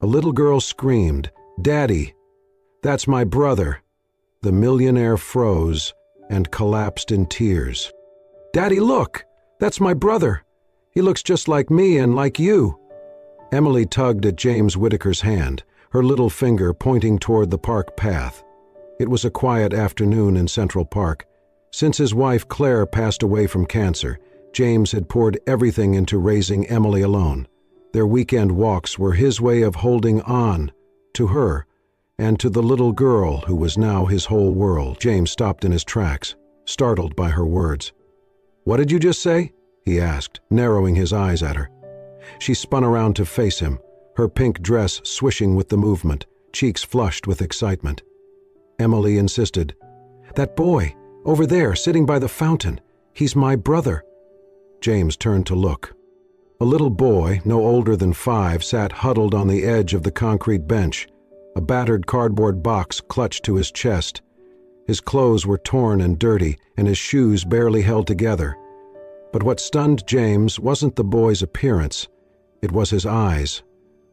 A little girl screamed, "Daddy! That's my brother!" The millionaire froze and collapsed in tears. "Daddy, look! That's my brother! He looks just like me and like you!" Emily tugged at James Whitaker's hand, her little finger pointing toward the park path. It was a quiet afternoon in Central Park. Since his wife Claire passed away from cancer, James had poured everything into raising Emily alone. Their weekend walks were his way of holding on to her and to the little girl who was now his whole world. James stopped in his tracks, startled by her words. "What did you just say?" he asked, narrowing his eyes at her. She spun around to face him, her pink dress swishing with the movement, cheeks flushed with excitement. Emily insisted, "That boy, over there, sitting by the fountain, he's my brother." James turned to look. A little boy, no older than 5, sat huddled on the edge of the concrete bench, a battered cardboard box clutched to his chest. His clothes were torn and dirty, and his shoes barely held together. But what stunned James wasn't the boy's appearance. It was his eyes,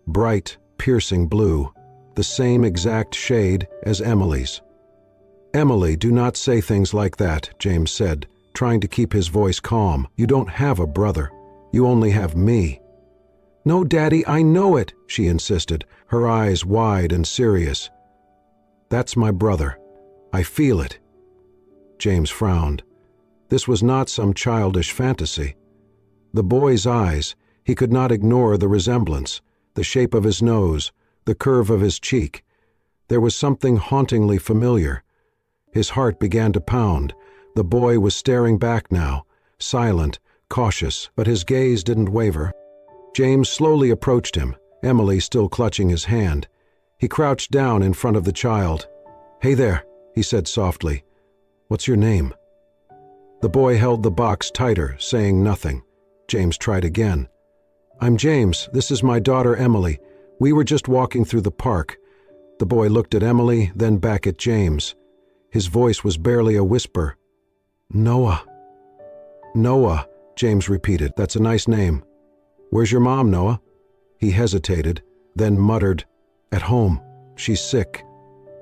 bright, piercing blue, the same exact shade as Emily's. "Emily, do not say things like that," James said, trying to keep his voice calm. "You don't have a brother. You only have me." "No, Daddy, I know it," she insisted, her eyes wide and serious. "That's my brother. I feel it." James frowned. This was not some childish fantasy. The boy's eyes, he could not ignore the resemblance, the shape of his nose, the curve of his cheek. There was something hauntingly familiar. His heart began to pound. The boy was staring back now, silent, cautious, but his gaze didn't waver. James slowly approached him, Emily still clutching his hand. He crouched down in front of the child. "Hey there," he said softly. "What's your name?" The boy held the box tighter, saying nothing. James tried again. "I'm James. This is my daughter Emily. We were just walking through the park." The boy looked at Emily, then back at James. His voice was barely a whisper. "Noah." "Noah," James repeated. "That's a nice name. Where's your mom, Noah?" He hesitated, then muttered, "At home. She's sick."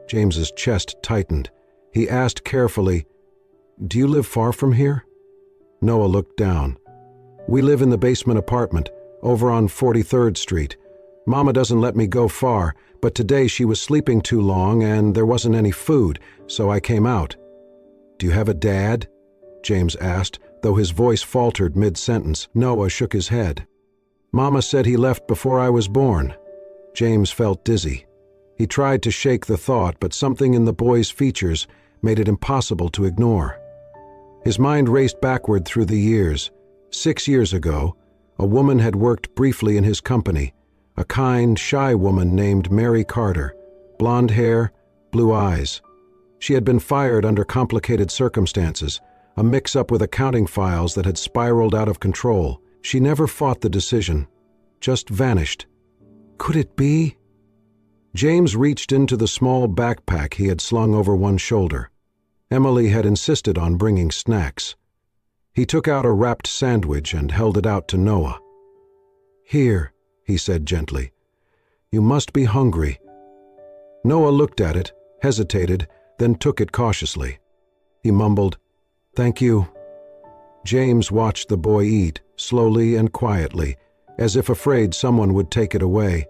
James's chest tightened. He asked carefully, "Do you live far from here?" Noah looked down. "We live in the basement apartment, over on 43rd Street. Mama doesn't let me go far, but today she was sleeping too long and there wasn't any food, so I came out." "Do you have a dad?" James asked, though his voice faltered mid-sentence. Noah shook his head. "Mama said he left before I was born." James felt dizzy. He tried to shake the thought, but something in the boy's features made it impossible to ignore. His mind raced backward through the years. 6 years ago, a woman had worked briefly in his company, a kind, shy woman named Mary Carter, blonde hair, blue eyes. She had been fired under complicated circumstances, a mix-up with accounting files that had spiraled out of control. She never fought the decision, just vanished. Could it be? James reached into the small backpack he had slung over one shoulder. Emily had insisted on bringing snacks. He took out a wrapped sandwich and held it out to Noah. "Here," he said gently. "You must be hungry." Noah looked at it, hesitated, then took it cautiously. He mumbled, "Thank you." James watched the boy eat, slowly and quietly, as if afraid someone would take it away.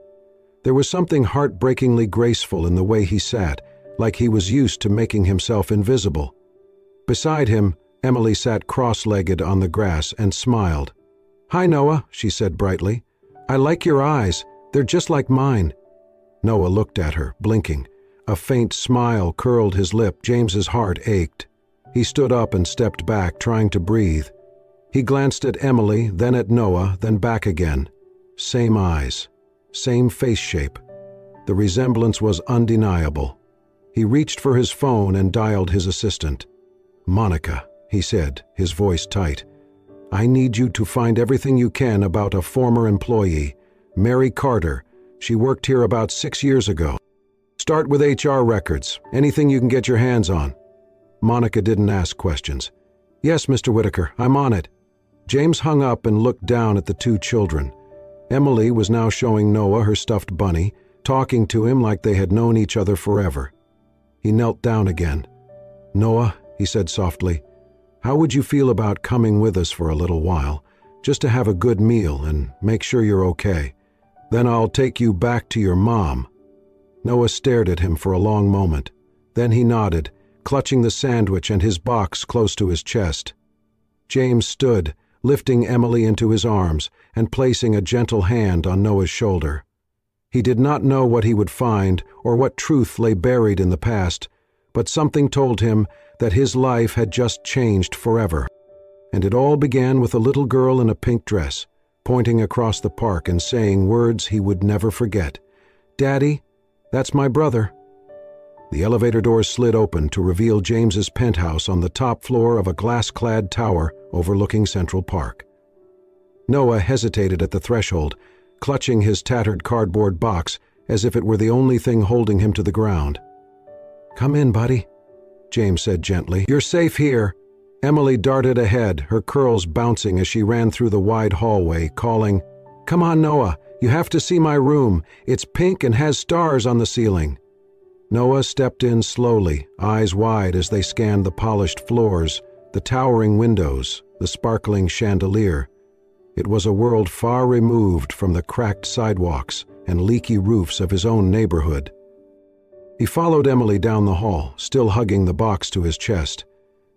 There was something heartbreakingly graceful in the way he sat, like he was used to making himself invisible. Beside him, Emily sat cross-legged on the grass and smiled. "Hi, Noah," she said brightly. "I like your eyes. They're just like mine." Noah looked at her, blinking. A faint smile curled his lip. James's heart ached. He stood up and stepped back, trying to breathe. He glanced at Emily, then at Noah, then back again. Same eyes, same face shape. The resemblance was undeniable. He reached for his phone and dialed his assistant. "Monica," he said, his voice tight. "I need you to find everything you can about a former employee, Mary Carter. She worked here about 6 years ago. Start with HR records, anything you can get your hands on." Monica didn't ask questions. "Yes, Mr. Whitaker, I'm on it." James hung up and looked down at the 2 children. Emily was now showing Noah her stuffed bunny, talking to him like they had known each other forever. He knelt down again. "Noah," he said softly, "how would you feel about coming with us for a little while, just to have a good meal and make sure you're okay? Then I'll take you back to your mom." Noah stared at him for a long moment. Then he nodded, clutching the sandwich and his box close to his chest. James stood, lifting Emily into his arms and placing a gentle hand on Noah's shoulder. He did not know what he would find or what truth lay buried in the past, but something told him that his life had just changed forever. And it all began with a little girl in a pink dress, pointing across the park and saying words he would never forget. "Daddy, that's my brother." The elevator doors slid open to reveal James's penthouse on the top floor of a glass-clad tower overlooking Central Park. Noah hesitated at the threshold, clutching his tattered cardboard box as if it were the only thing holding him to the ground. "Come in, buddy," James said gently. "You're safe here." Emily darted ahead, her curls bouncing as she ran through the wide hallway, calling, "Come on, Noah, you have to see my room. It's pink and has stars on the ceiling." Noah stepped in slowly, eyes wide as they scanned the polished floors, the towering windows, the sparkling chandelier. It was a world far removed from the cracked sidewalks and leaky roofs of his own neighborhood. He followed Emily down the hall, still hugging the box to his chest.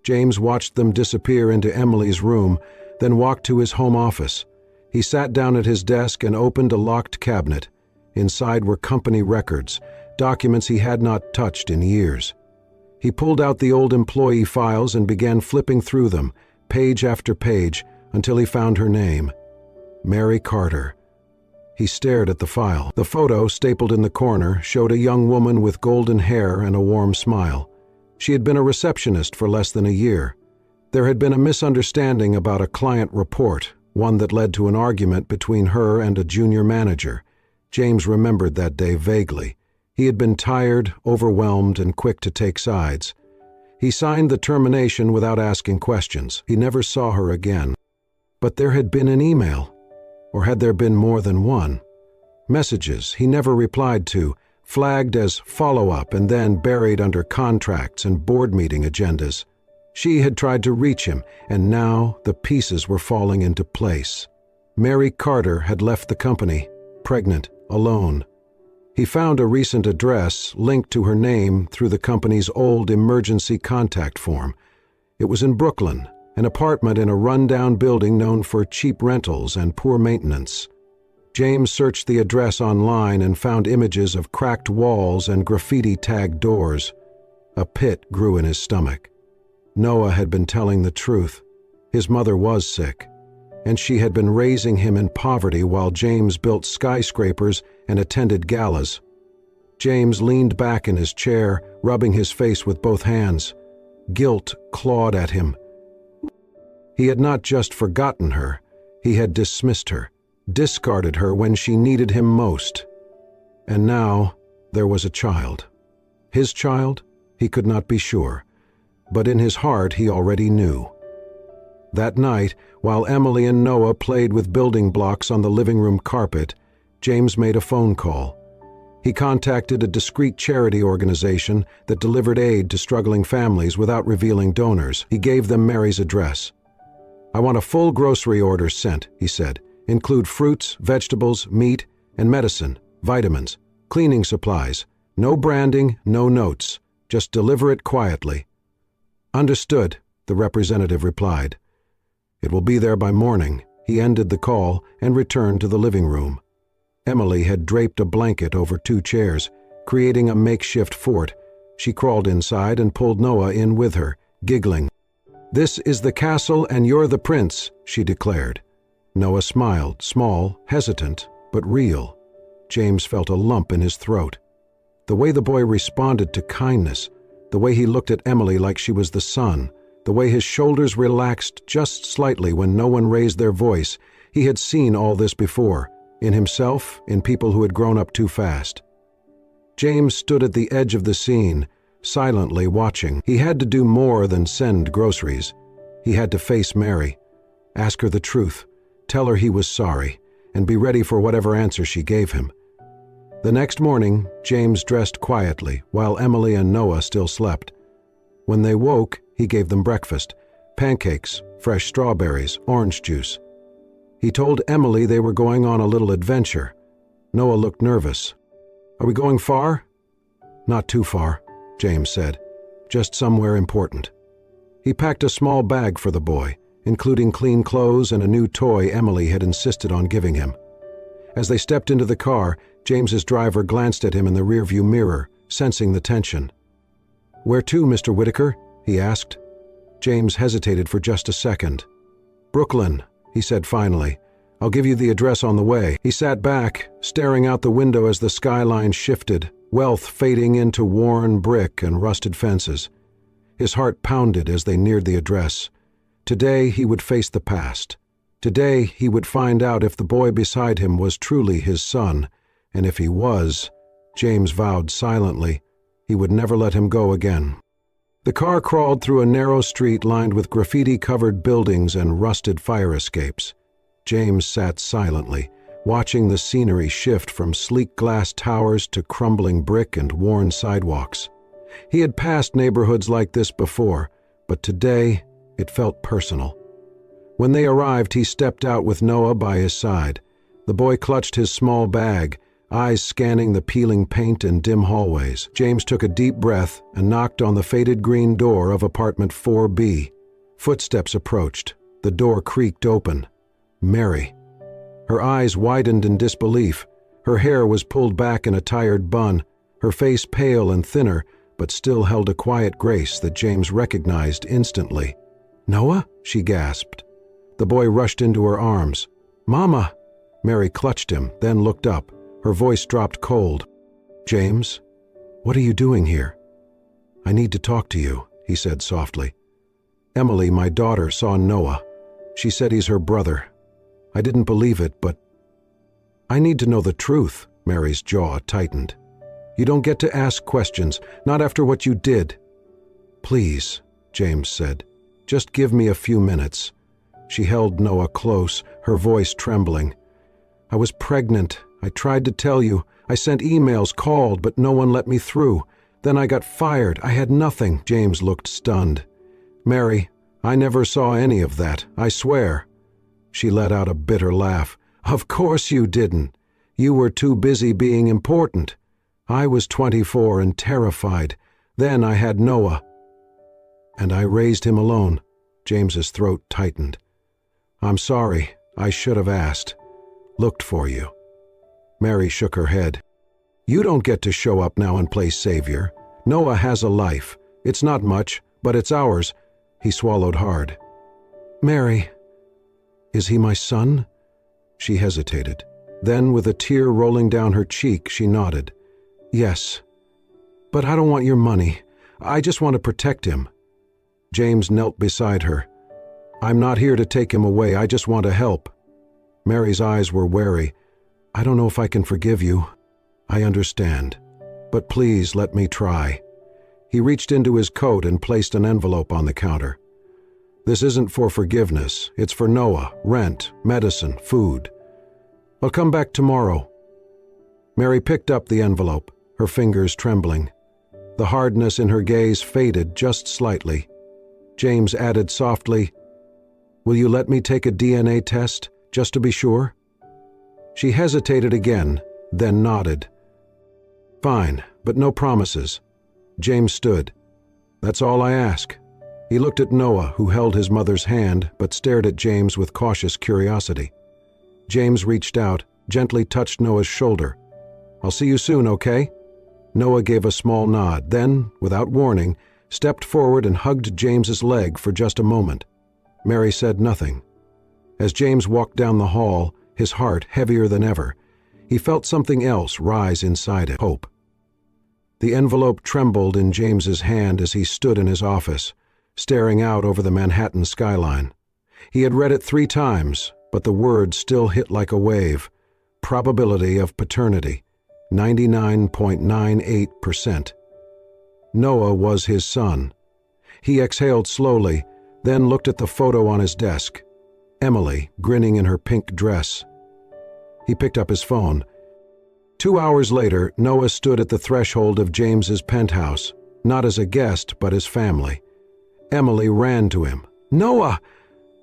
James watched them disappear into Emily's room, then walked to his home office. He sat down at his desk and opened a locked cabinet. Inside were company records, documents he had not touched in years. He pulled out the old employee files and began flipping through them, page after page, until he found her name. Mary Carter. He stared at the file. The photo, stapled in the corner, showed a young woman with golden hair and a warm smile. She had been a receptionist for less than a year. There had been a misunderstanding about a client report, one that led to an argument between her and a junior manager. James remembered that day vaguely. He had been tired, overwhelmed, and quick to take sides. He signed the termination without asking questions. He never saw her again. But there had been an email. Or had there been more than one? Messages he never replied to, flagged as follow-up and then buried under contracts and board meeting agendas. She had tried to reach him, and now the pieces were falling into place. Mary Carter had left the company, pregnant, alone. He found a recent address linked to her name through the company's old emergency contact form. It was in Brooklyn, an apartment in a run-down building known for cheap rentals and poor maintenance. James searched the address online and found images of cracked walls and graffiti-tagged doors. A pit grew in his stomach. Noah had been telling the truth. His mother was sick, and she had been raising him in poverty while James built skyscrapers and attended galas. James leaned back in his chair, rubbing his face with both hands. Guilt clawed at him. He had not just forgotten her, he had dismissed her, discarded her when she needed him most. And now there was a child. His child? He could not be sure, but in his heart he already knew. That night, while Emily and Noah played with building blocks on the living room carpet, James made a phone call. He contacted a discreet charity organization that delivered aid to struggling families without revealing donors. He gave them Mary's address. "I want a full grocery order sent," he said. "Include fruits, vegetables, meat, and medicine, vitamins, cleaning supplies. No branding, no notes. Just deliver it quietly." "Understood," the representative replied. "It will be there by morning." He ended the call and returned to the living room. Emily had draped a blanket over 2 chairs, creating a makeshift fort. She crawled inside and pulled Noah in with her, giggling. "This is the castle and you're the prince," she declared. Noah smiled, small, hesitant, but real. James felt a lump in his throat. The way the boy responded to kindness, the way he looked at Emily like she was the sun, the way his shoulders relaxed just slightly when no one raised their voice, he had seen all this before, in himself, in people who had grown up too fast. James stood at the edge of the scene, silently watching. He had to do more than send groceries. He had to face Mary, ask her the truth, tell her he was sorry, and be ready for whatever answer she gave him. The next morning, James dressed quietly while Emily and Noah still slept. When they woke, he gave them breakfast: pancakes, fresh strawberries, orange juice. He told Emily they were going on a little adventure. Noah looked nervous. "Are we going far?" "Not too far," James said. "Just somewhere important." He packed a small bag for the boy, including clean clothes and a new toy Emily had insisted on giving him. As they stepped into the car, James's driver glanced at him in the rearview mirror, sensing the tension. "Where to, Mr. Whitaker?" he asked. James hesitated for just a second. "Brooklyn," he said finally. "I'll give you the address on the way." He sat back, staring out the window as the skyline shifted, wealth fading into worn brick and rusted fences. His heart pounded as they neared the address. Today he would face the past. Today he would find out if the boy beside him was truly his son, and if he was, James vowed silently, he would never let him go again. The car crawled through a narrow street lined with graffiti-covered buildings and rusted fire escapes. James sat silently, watching the scenery shift from sleek glass towers to crumbling brick and worn sidewalks. He had passed neighborhoods like this before, but today it felt personal. When they arrived, he stepped out with Noah by his side. The boy clutched his small bag, eyes scanning the peeling paint and dim hallways. James took a deep breath and knocked on the faded green door of apartment 4B. Footsteps approached. The door creaked open. Mary. Her eyes widened in disbelief. Her hair was pulled back in a tired bun, her face pale and thinner, but still held a quiet grace that James recognized instantly. "Noah?" she gasped. The boy rushed into her arms. "Mama!" Mary clutched him, then looked up. Her voice dropped cold. "James, what are you doing here?" "I need to talk to you," he said softly. "Emily, my daughter, saw Noah. She said he's her brother. I didn't believe it, but—" "I need to know the truth," Mary's jaw tightened. "You don't get to ask questions, not after what you did." "Please," James said. "Just give me a few minutes." She held Noah close, her voice trembling. "I was pregnant. I tried to tell you. I sent emails, called, but no one let me through. Then I got fired. I had nothing." James looked stunned. "Mary, I never saw any of that, I swear." She let out a bitter laugh. "Of course you didn't. You were too busy being important. I was 24 and terrified. Then I had Noah. And I raised him alone." James's throat tightened. "I'm sorry. I should have asked. Looked for you." Mary shook her head. "You don't get to show up now and play savior. Noah has a life. It's not much, but it's ours." He swallowed hard. "Mary, is he my son?" She hesitated. Then, with a tear rolling down her cheek, she nodded. "Yes. But I don't want your money. I just want to protect him." James knelt beside her. "I'm not here to take him away. I just want to help." Mary's eyes were wary. "I don't know if I can forgive you. I understand. But please let me try." He reached into his coat and placed an envelope on the counter. "This isn't for forgiveness. It's for Noah, rent, medicine, food. I'll come back tomorrow." Mary picked up the envelope, her fingers trembling. The hardness in her gaze faded just slightly. James added softly, "Will you let me take a DNA test, just to be sure?" She hesitated again, then nodded. "Fine, but no promises." James stood. "That's all I ask." He looked at Noah, who held his mother's hand, but stared at James with cautious curiosity. James reached out, gently touched Noah's shoulder. "I'll see you soon, okay?" Noah gave a small nod, then, without warning, stepped forward and hugged James's leg for just a moment. Mary said nothing. As James walked down the hall, his heart heavier than ever, he felt something else rise inside him: hope. The envelope trembled in James's hand as he stood in his office, staring out over the Manhattan skyline. He had read it 3 times, but the words still hit like a wave. Probability of paternity, 99.98%. Noah was his son. He exhaled slowly, then looked at the photo on his desk. Emily, grinning in her pink dress. He picked up his phone. 2 hours later, Noah stood at the threshold of James's penthouse, not as a guest, but as family. Emily ran to him. "Noah,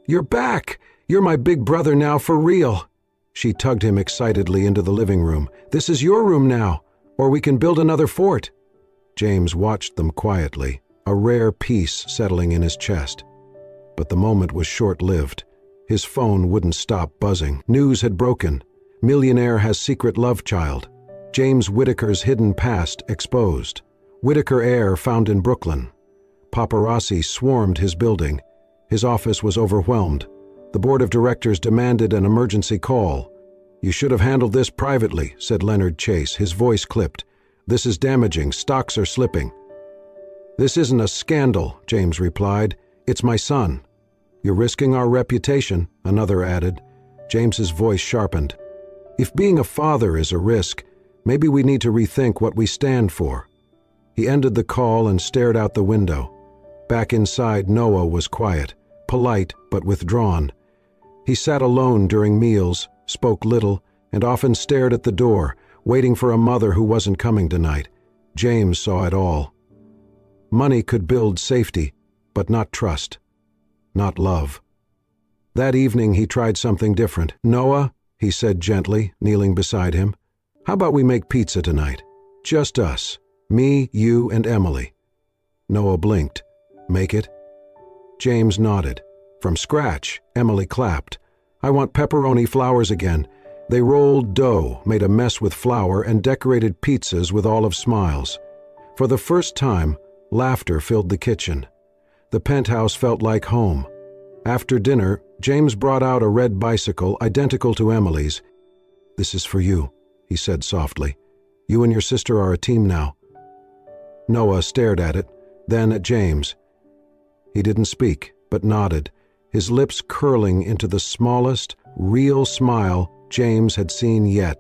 you're back! You're my big brother now for real!" She tugged him excitedly into the living room. "This is your room now, or we can build another fort." James watched them quietly, a rare peace settling in his chest. But the moment was short-lived. His phone wouldn't stop buzzing. News had broken. Millionaire has secret love child. James Whittaker's hidden past exposed. Whittaker heir found in Brooklyn. Paparazzi swarmed his building. His office was overwhelmed. The board of directors demanded an emergency call. "You should have handled this privately," said Leonard Chase, his voice clipped. "This is damaging. Stocks are slipping." "This isn't a scandal," James replied. "It's my son." "You're risking our reputation," another added. James's voice sharpened. "If being a father is a risk, maybe we need to rethink what we stand for." He ended the call and stared out the window. Back inside, Noah was quiet, polite but withdrawn. He sat alone during meals, spoke little, and often stared at the door, waiting for a mother who wasn't coming tonight. James saw it all. Money could build safety, but not trust. Not love. That evening he tried something different. "Noah," he said gently, kneeling beside him, "how about we make pizza tonight? Just us. Me, you, and Emily." Noah blinked. "Make it?" James nodded. "From scratch," Emily clapped. "I want pepperoni flowers again." They rolled dough, made a mess with flour, and decorated pizzas with olive smiles. For the first time, laughter filled the kitchen. The penthouse felt like home. After dinner, James brought out a red bicycle identical to Emily's. "This is for you," he said softly. "You and your sister are a team now." Noah stared at it, then at James. He didn't speak, but nodded, his lips curling into the smallest, real smile James had seen yet.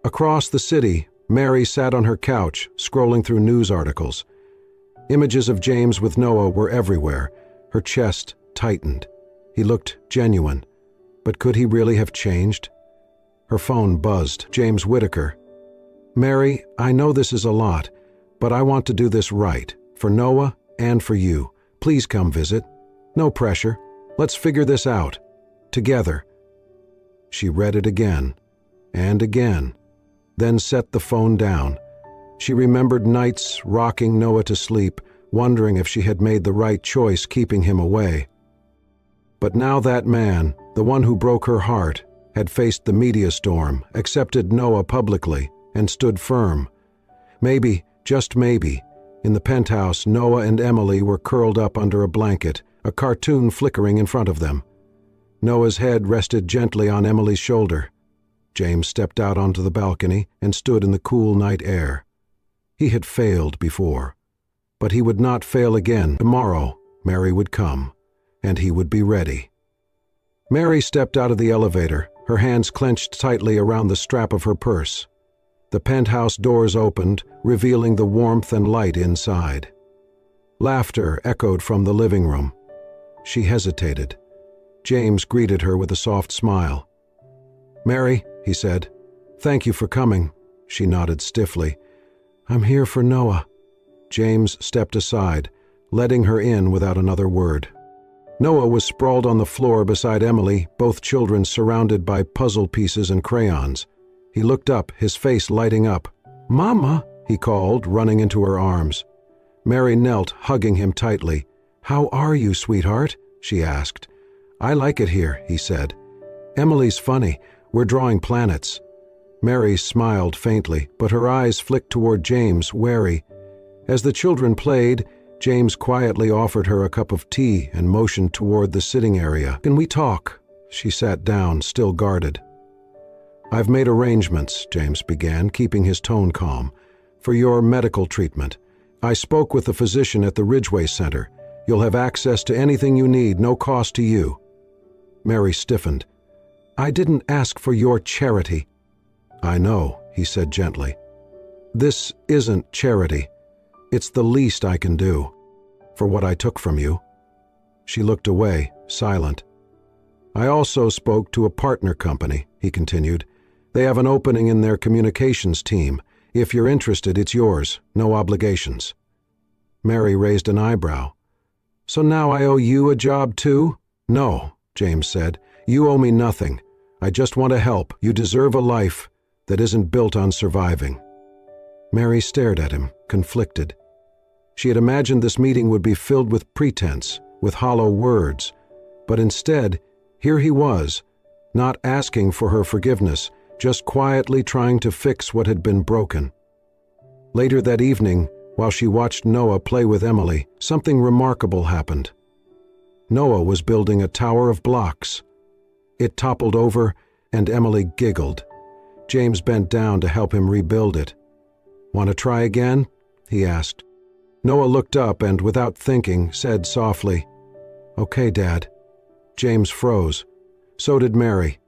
Across the city, Mary sat on her couch, scrolling through news articles. Images of James with Noah were everywhere. Her chest tightened. He looked genuine. But could he really have changed? Her phone buzzed. James Whittaker. "Mary, I know this is a lot, but I want to do this right, for Noah and for you. Please come visit. No pressure. Let's figure this out. Together." She read it again, and again, then set the phone down. She remembered nights rocking Noah to sleep, wondering if she had made the right choice keeping him away. But now that man, the one who broke her heart, had faced the media storm, accepted Noah publicly, and stood firm. Maybe, just maybe, in the penthouse, Noah and Emily were curled up under a blanket, a cartoon flickering in front of them. Noah's head rested gently on Emily's shoulder. James stepped out onto the balcony and stood in the cool night air. He had failed before, but he would not fail again. Tomorrow, Mary would come, and he would be ready. Mary stepped out of the elevator, her hands clenched tightly around the strap of her purse. The penthouse doors opened, revealing the warmth and light inside. Laughter echoed from the living room. She hesitated. James greeted her with a soft smile. "Mary," he said, "thank you for coming." She nodded stiffly. "I'm here for Noah." James stepped aside, letting her in without another word. Noah was sprawled on the floor beside Emily, both children surrounded by puzzle pieces and crayons. He looked up, his face lighting up. "Mama," he called, running into her arms. Mary knelt, hugging him tightly. "How are you, sweetheart?" she asked. "I like it here," he said. "Emily's funny. We're drawing planets." Mary smiled faintly, but her eyes flicked toward James, wary. As the children played, James quietly offered her a cup of tea and motioned toward the sitting area. "Can we talk?" She sat down, still guarded. "I've made arrangements," James began, keeping his tone calm, "for your medical treatment. I spoke with the physician at the Ridgeway Center. You'll have access to anything you need, no cost to you." Mary stiffened. "I didn't ask for your charity." "I know," he said gently. "This isn't charity. It's the least I can do, for what I took from you." She looked away, silent. "I also spoke to a partner company," he continued. They have an opening in their communications team. If you're interested, it's yours. No obligations." Mary raised an eyebrow. "So now I owe you a job too?" "No," James said. "You owe me nothing. I just want to help. You deserve a life that isn't built on surviving." Mary stared at him, conflicted. She had imagined this meeting would be filled with pretense, with hollow words, but instead, here he was, not asking for her forgiveness, just quietly trying to fix what had been broken. Later that evening, while she watched Noah play with Emily, something remarkable happened. Noah was building a tower of blocks. It toppled over, and Emily giggled. James bent down to help him rebuild it. "Want to try again?" he asked. Noah looked up and, without thinking, said softly, "Okay, Dad." James froze. So did Mary.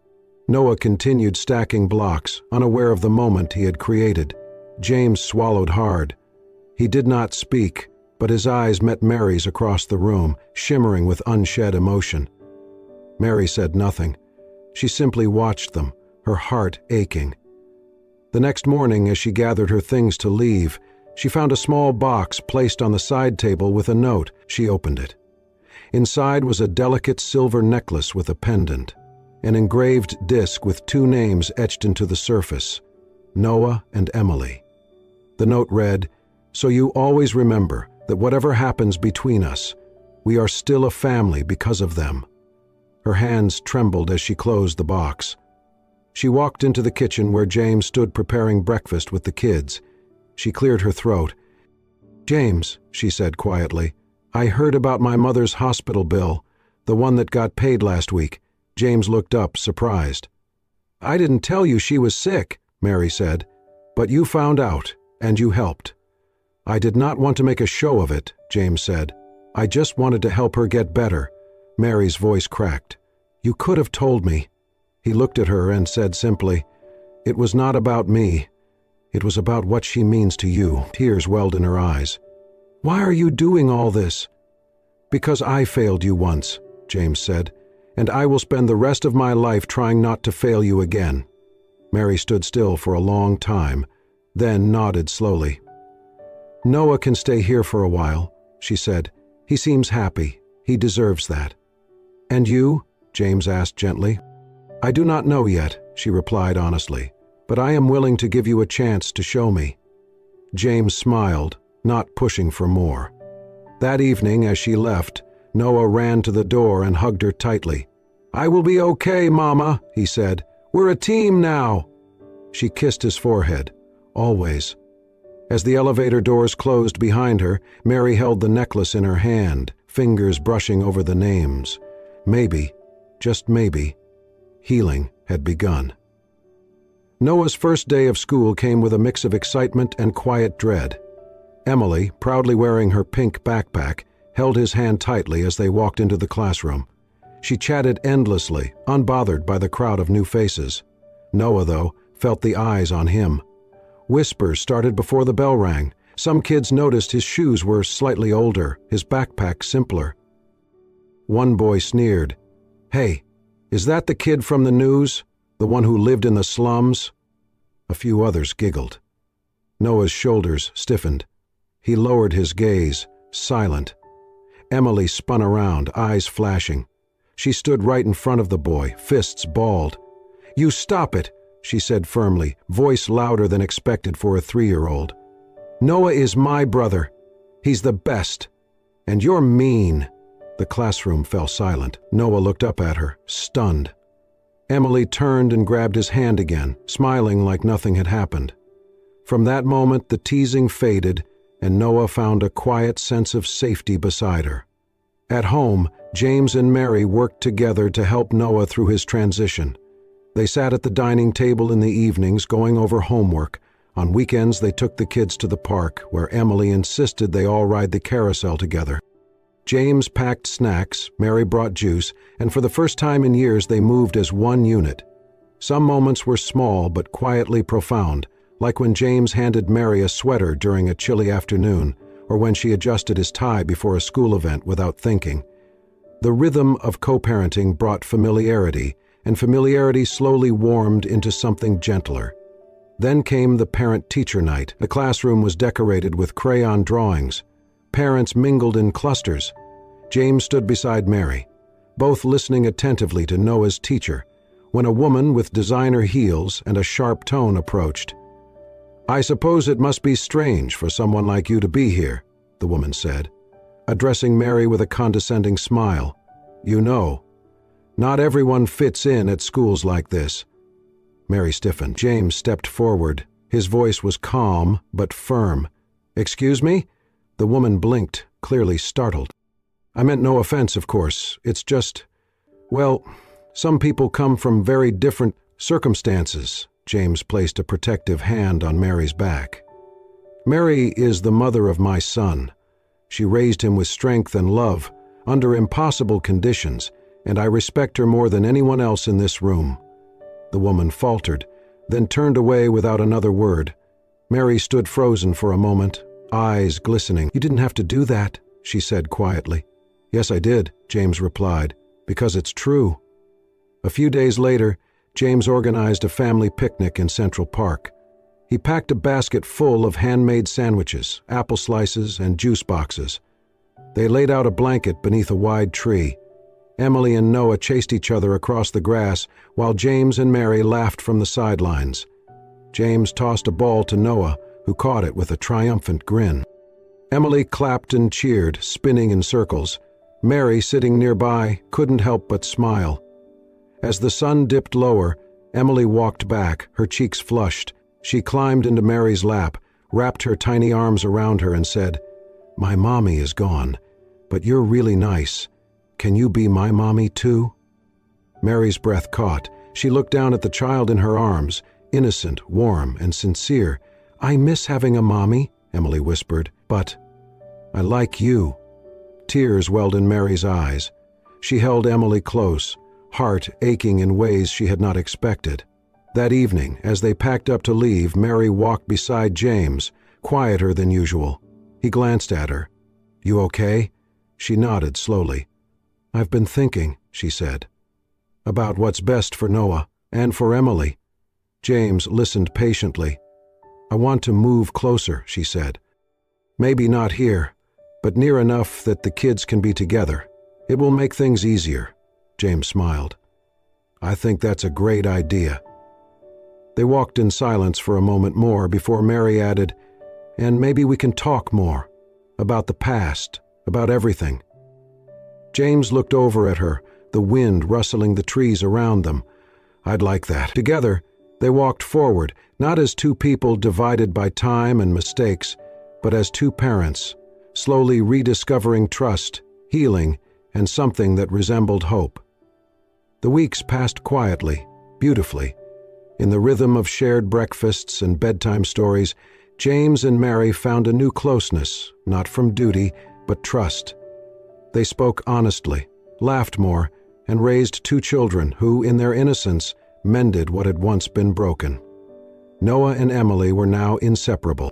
Noah continued stacking blocks, unaware of the moment he had created. James swallowed hard. He did not speak, but his eyes met Mary's across the room, shimmering with unshed emotion. Mary said nothing. She simply watched them, her heart aching. The next morning, as she gathered her things to leave, she found a small box placed on the side table with a note. She opened it. Inside was a delicate silver necklace with a pendant, an engraved disc with 2 names etched into the surface, Noah and Emily. The note read, "So you always remember that whatever happens between us, we are still a family because of them." Her hands trembled as she closed the box. She walked into the kitchen where James stood preparing breakfast with the kids. She cleared her throat. "James," she said quietly, "I heard about my mother's hospital bill, the one that got paid last week." James looked up, surprised. "I didn't tell you she was sick," Mary said, "but you found out, and you helped." "I did not want to make a show of it," James said. "I just wanted to help her get better." Mary's voice cracked. "You could have told me." He looked at her and said simply, "It was not about me. It was about what she means to you." Tears welled in her eyes. "Why are you doing all this?" "Because I failed you once," James said, "and I will spend the rest of my life trying not to fail you again." Mary stood still for a long time, then nodded slowly. "Noah can stay here for a while," she said. "He seems happy. He deserves that." "And you?" James asked gently. "I do not know yet," she replied honestly, "but I am willing to give you a chance to show me." James smiled, not pushing for more. That evening, as she left, Noah ran to the door and hugged her tightly. "I will be okay, Mama," he said. "We're a team now." She kissed his forehead. "Always." As the elevator doors closed behind her, Mary held the necklace in her hand, fingers brushing over the names. Maybe, just maybe, healing had begun. Noah's first day of school came with a mix of excitement and quiet dread. Emily, proudly wearing her pink backpack, held his hand tightly as they walked into the classroom. She chatted endlessly, unbothered by the crowd of new faces. Noah, though, felt the eyes on him. Whispers started before the bell rang. Some kids noticed his shoes were slightly older, his backpack simpler. One boy sneered, "Hey, is that the kid from the news? The one who lived in the slums?" A few others giggled. Noah's shoulders stiffened. He lowered his gaze, silent. Emily spun around, eyes flashing. She stood right in front of the boy, fists balled. "You stop it," she said firmly, voice louder than expected for a 3-year-old. "Noah is my brother. He's the best. And you're mean." The classroom fell silent. Noah looked up at her, stunned. Emily turned and grabbed his hand again, smiling like nothing had happened. From that moment, the teasing faded, and Noah found a quiet sense of safety beside her. At home, James and Mary worked together to help Noah through his transition. They sat at the dining table in the evenings going over homework. On weekends, they took the kids to the park, where Emily insisted they all ride the carousel together. James packed snacks, Mary brought juice, and for the first time in years they moved as one unit. Some moments were small but quietly profound, like when James handed Mary a sweater during a chilly afternoon, or when she adjusted his tie before a school event without thinking. The rhythm of co-parenting brought familiarity, and familiarity slowly warmed into something gentler. Then came the parent-teacher night. The classroom was decorated with crayon drawings. Parents mingled in clusters. James stood beside Mary, both listening attentively to Noah's teacher, when a woman with designer heels and a sharp tone approached. "I suppose it must be strange for someone like you to be here," the woman said, addressing Mary with a condescending smile. "You know, not everyone fits in at schools like this." Mary stiffened. James stepped forward. His voice was calm but firm. "Excuse me?" The woman blinked, clearly startled. "I meant no offense, of course. It's just, well, some people come from very different circumstances." James placed a protective hand on Mary's back. "Mary is the mother of my son. She raised him with strength and love, under impossible conditions, and I respect her more than anyone else in this room." The woman faltered, then turned away without another word. Mary stood frozen for a moment, eyes glistening. "You didn't have to do that," she said quietly. "Yes, I did," James replied, "because it's true." A few days later, James organized a family picnic in Central Park. He packed a basket full of handmade sandwiches, apple slices, and juice boxes. They laid out a blanket beneath a wide tree. Emily and Noah chased each other across the grass, while James and Mary laughed from the sidelines. James tossed a ball to Noah, who caught it with a triumphant grin. Emily clapped and cheered, spinning in circles. Mary, sitting nearby, couldn't help but smile. As the sun dipped lower, Emily walked back, her cheeks flushed. She climbed into Mary's lap, wrapped her tiny arms around her and said, "My mommy is gone, but you're really nice. Can you be my mommy too?" Mary's breath caught. She looked down at the child in her arms, innocent, warm, and sincere. "I miss having a mommy," Emily whispered, "but I like you." Tears welled in Mary's eyes. She held Emily close, heart aching in ways she had not expected. That evening, as they packed up to leave, Mary walked beside James, quieter than usual. He glanced at her. "You okay?" She nodded slowly. "I've been thinking," she said, "about what's best for Noah and for Emily." James listened patiently. "I want to move closer," she said. "Maybe not here, but near enough that the kids can be together. It will make things easier." James smiled. "I think that's a great idea." They walked in silence for a moment more before Mary added, "And maybe we can talk more, about the past, about everything." James looked over at her, the wind rustling the trees around them. "I'd like that." Together, they walked forward, not as two people divided by time and mistakes, but as two parents, slowly rediscovering trust, healing, and something that resembled hope. The weeks passed quietly, beautifully. In the rhythm of shared breakfasts and bedtime stories, James and Mary found a new closeness, not from duty, but trust. They spoke honestly, laughed more, and raised two children who, in their innocence, mended what had once been broken. Noah and Emily were now inseparable.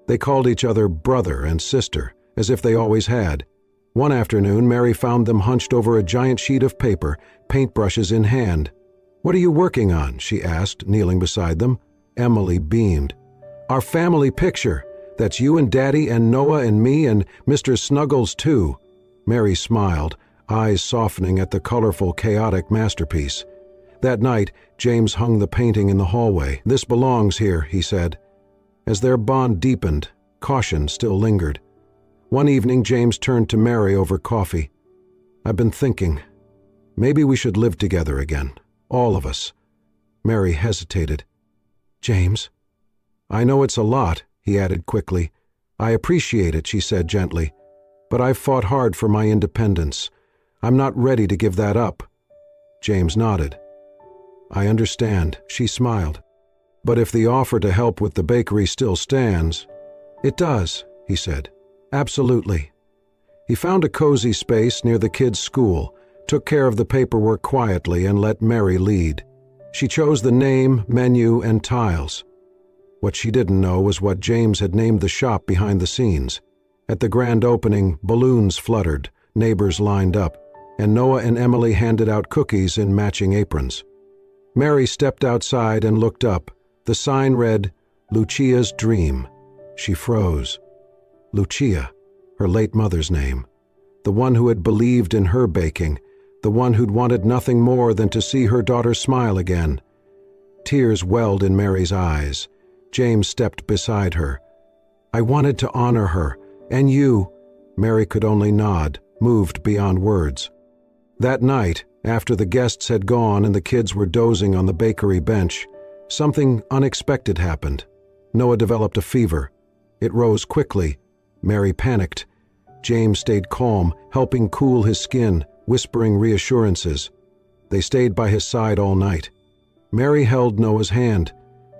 They called each other brother and sister, as if they always had. One afternoon, Mary found them hunched over a giant sheet of paper, paintbrushes in hand. "What are you working on?" she asked, kneeling beside them. Emily beamed. "Our family picture. That's you and Daddy and Noah and me and Mr. Snuggles too." Mary smiled, eyes softening at the colorful, chaotic masterpiece. That night, James hung the painting in the hallway. "This belongs here," he said. As their bond deepened, caution still lingered. One evening, James turned to Mary over coffee. "I've been thinking, maybe we should live together again, all of us." Mary hesitated. "James?" "I know it's a lot," he added quickly. "I appreciate it," she said gently. "But I've fought hard for my independence. I'm not ready to give that up." James nodded. "I understand," she smiled. "But if the offer to help with the bakery still stands—" "It does," he said. "Absolutely." He found a cozy space near the kids' school, took care of the paperwork quietly, and let Mary lead. She chose the name, menu, and tiles. What she didn't know was what James had named the shop behind the scenes. At the grand opening, balloons fluttered, neighbors lined up. and Noah and Emily handed out cookies in matching aprons. Mary stepped outside and looked up. The sign read, "Lucia's Dream." She froze. Lucia, her late mother's name. The one who had believed in her baking, the one who'd wanted nothing more than to see her daughter smile again. Tears welled in Mary's eyes. James stepped beside her. "I wanted to honor her, and you." Mary could only nod, moved beyond words. That night, after the guests had gone and the kids were dozing on the bakery bench, something unexpected happened. Noah developed a fever. It rose quickly. Mary panicked. James stayed calm, helping cool his skin, whispering reassurances. They stayed by his side all night. Mary held Noah's hand.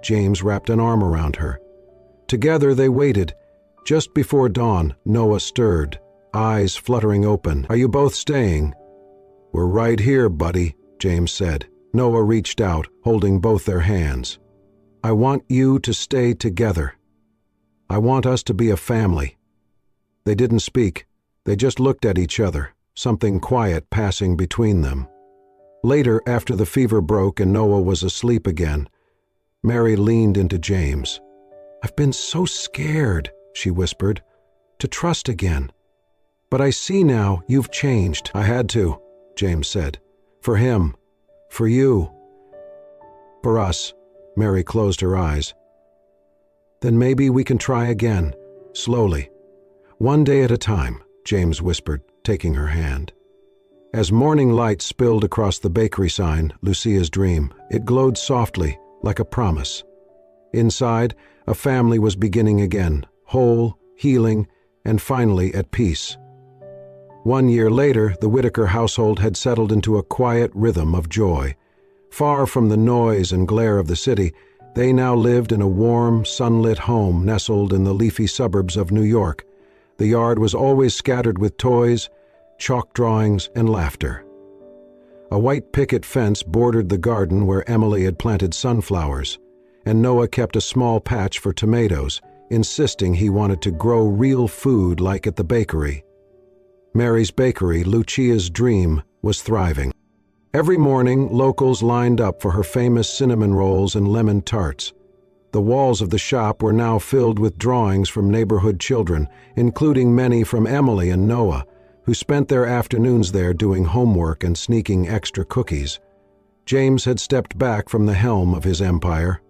James wrapped an arm around her. Together they waited. Just before dawn, Noah stirred, eyes fluttering open. "Are you both staying?" "We're right here, buddy," James said. Noah reached out, holding both their hands. "I want you to stay together. I want us to be a family." They didn't speak. They just looked at each other, something quiet passing between them. Later, after the fever broke and Noah was asleep again, Mary leaned into James. "I've been so scared," she whispered, "to trust again. But I see now you've changed." "I had to," James said. "For him. For you. For us." Mary closed her eyes. "Then maybe we can try again, slowly. One day at a time," James whispered, taking her hand. As morning light spilled across the bakery sign, "Lucia's Dream," it glowed softly, like a promise. Inside, a family was beginning again, whole, healing, and finally at peace. 1 year later, the Whitaker household had settled into a quiet rhythm of joy. Far from the noise and glare of the city, they now lived in a warm, sunlit home nestled in the leafy suburbs of New York. The yard was always scattered with toys, chalk drawings, and laughter. A white picket fence bordered the garden where Emily had planted sunflowers, and Noah kept a small patch for tomatoes, insisting he wanted to grow real food like at the bakery. Mary's bakery, Lucia's Dream, was thriving. Every morning, locals lined up for her famous cinnamon rolls and lemon tarts. The walls of the shop were now filled with drawings from neighborhood children, including many from Emily and Noah, who spent their afternoons there doing homework and sneaking extra cookies. James had stepped back from the helm of his empire.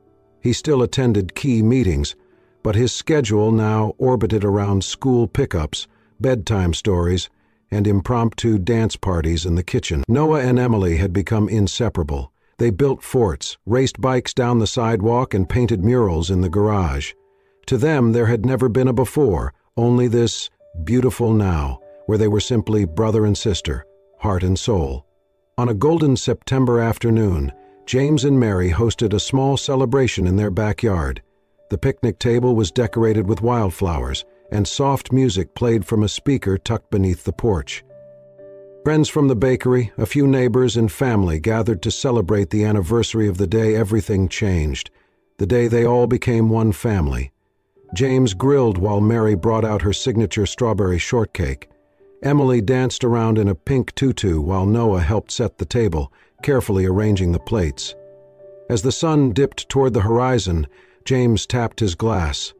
He still attended key meetings, but his schedule now orbited around school pickups, bedtime stories, and impromptu dance parties in the kitchen. Noah and Emily had become inseparable. They built forts, raced bikes down the sidewalk, and painted murals in the garage. To them there had never been a before, only this beautiful now, where they were simply brother and sister, heart and soul. On a golden September afternoon, James and Mary hosted a small celebration in their backyard. The picnic table was decorated with wildflowers, and soft music played from a speaker tucked beneath the porch. Friends from the bakery, a few neighbors, and family gathered to celebrate the anniversary of the day everything changed, the day they all became one family. James grilled while Mary brought out her signature strawberry shortcake. Emily danced around in a pink tutu while Noah helped set the table, carefully arranging the plates. As the sun dipped toward the horizon, James tapped his glass.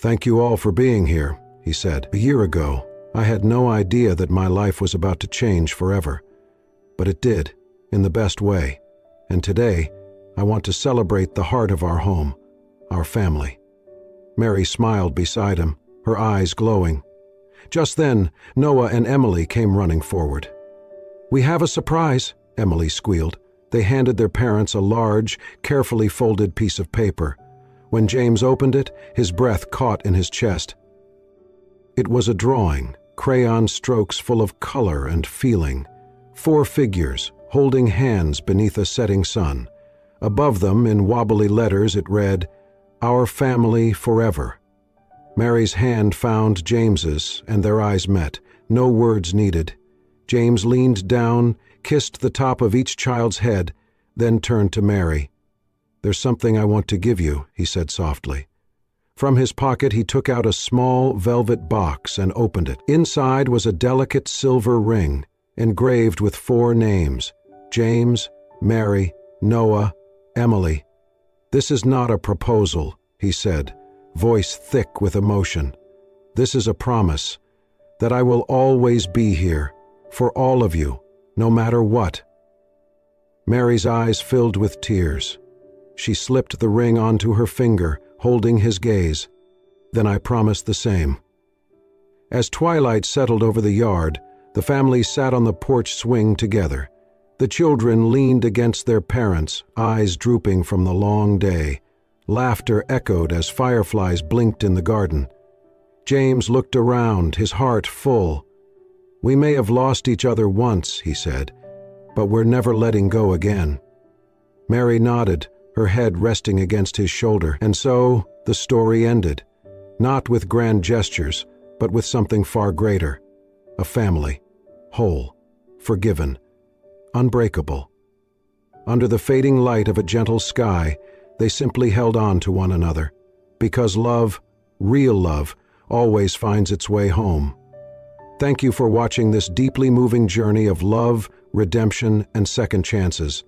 "Thank you all for being here," he said. "A year ago, I had no idea that my life was about to change forever. But it did, in the best way. And today, I want to celebrate the heart of our home, our family." Mary smiled beside him, her eyes glowing. Just then, Noah and Emily came running forward. "We have a surprise," Emily squealed. They handed their parents a large, carefully folded piece of paper. When James opened it, his breath caught in his chest. It was a drawing, crayon strokes full of color and feeling. 4 figures, holding hands beneath a setting sun. Above them, in wobbly letters, it read, "Our family forever." Mary's hand found James's, and their eyes met, no words needed. James leaned down, kissed the top of each child's head, then turned to Mary. "There's something I want to give you," he said softly. From his pocket he took out a small velvet box and opened it. Inside was a delicate silver ring. engraved with 4 names: James, Mary, Noah, Emily. "This is not a proposal," he said, voice thick with emotion. "This is a promise that I will always be here, for all of you, no matter what." Mary's eyes filled with tears. She slipped the ring onto her finger, holding his gaze. "Then I promise the same." As twilight settled over the yard, the family sat on the porch swing together. The children leaned against their parents, eyes drooping from the long day. Laughter echoed as fireflies blinked in the garden. James looked around, his heart full. "We may have lost each other once," he said, "but we're never letting go again." Mary nodded, her head resting against his shoulder, and so the story ended. Not with grand gestures, but with something far greater. A family, whole, forgiven, unbreakable. Under the fading light of a gentle sky, they simply held on to one another, because love, real love, always finds its way home. Thank you for watching this deeply moving journey of love, redemption, and second chances.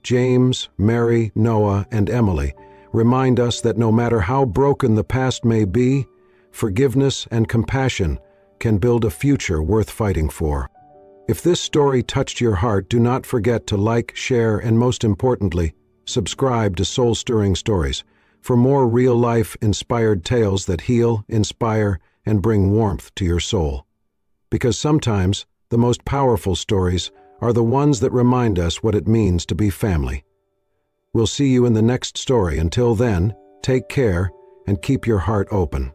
James, Mary, Noah, and Emily remind us that no matter how broken the past may be, forgiveness and compassion can build a future worth fighting for. If this story touched your heart, do not forget to like, share, and most importantly, subscribe to Soul Stirring Stories for more real-life inspired tales that heal, inspire, and bring warmth to your soul. Because sometimes the most powerful stories are the ones that remind us what it means to be family. We'll see you in the next story. Until then, take care and keep your heart open.